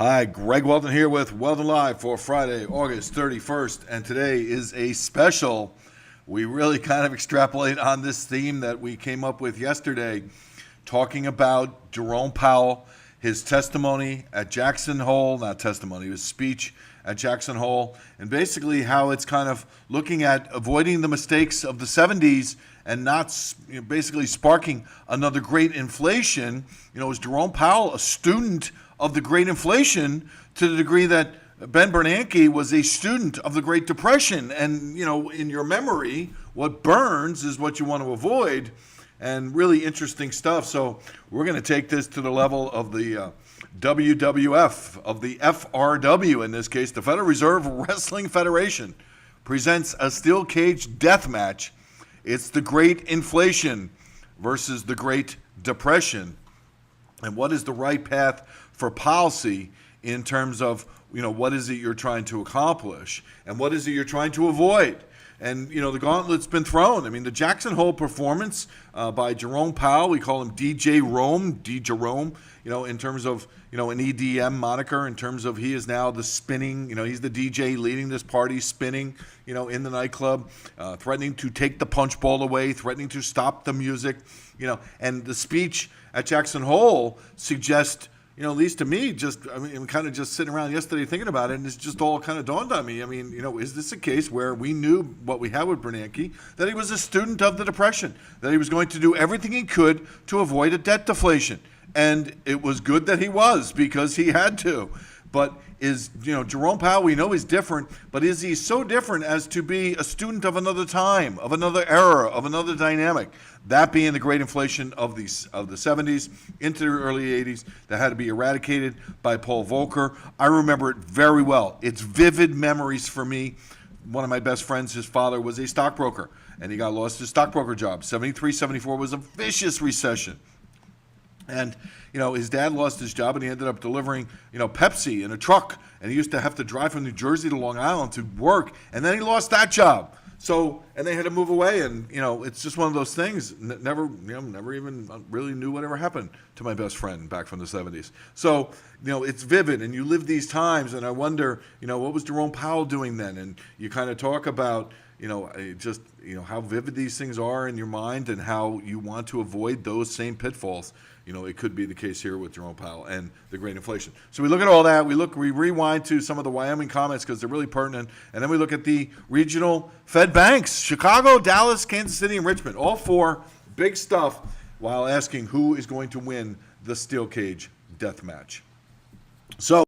Hi, Greg Weldon here with Weldon Live for Friday, August 31st, and today is a special. We really kind of extrapolate on this theme that we came up with yesterday, talking about Jerome Powell, his testimony at Jackson Hole, not testimony, his speech at Jackson Hole, and basically how it's kind of looking at avoiding the mistakes of the 70s and not basically sparking another great inflation. Is Jerome Powell a student of the Great Inflation to the degree that Ben Bernanke was a student of the Great Depression? And, in your memory, what burns is what you want to avoid, and really interesting stuff. So we're going to take this to the level of the WWF, of the FRW in this case. The Federal Reserve Wrestling Federation presents a steel cage death match. It's the Great Inflation versus the Great Depression. And what is the right path for policy in terms of, what is it you're trying to accomplish and what is it you're trying to avoid? And, the gauntlet's been thrown. I mean, the Jackson Hole performance by Jerome Powell, we call him DJ Rome, D. Jerome, in terms of, an EDM moniker, in terms of he is now the spinning, he's the DJ leading this party, spinning, in the nightclub, threatening to take the punch bowl away, threatening to stop the music, and the speech at Jackson Hole suggests, at least to me, I'm kind of just sitting around yesterday thinking about it, and it's just all kind of dawned on me. Is this a case where we knew what we had with Bernanke, that he was a student of the Depression, that he was going to do everything he could to avoid a debt deflation? And it was good that he was, because he had to. But is, Jerome Powell, we know he's different, but is he so different as to be a student of another time, of another era, of another dynamic? That being the great inflation of the 70s into the early 80s that had to be eradicated by Paul Volcker. I remember it very well. It's vivid memories for me. One of my best friends, his father was a stockbroker, and he got lost his stockbroker job. 73, 74 was a vicious recession. And, his dad lost his job, and he ended up delivering, Pepsi in a truck. And he used to have to drive from New Jersey to Long Island to work. And then he lost that job. So, and they had to move away. And, it's just one of those things. Never even really knew whatever happened to my best friend back from the 70s. So, it's vivid. And you live these times. And I wonder, what was Jerome Powell doing then? And you kind of talk about, how vivid these things are in your mind and how you want to avoid those same pitfalls. It could be the case here with Jerome Powell and the great inflation. So we look at all that. We rewind to some of the Wyoming comments because they're really pertinent. And then we look at the regional Fed banks, Chicago, Dallas, Kansas City, and Richmond. All four big stuff, while asking who is going to win the steel cage death match. So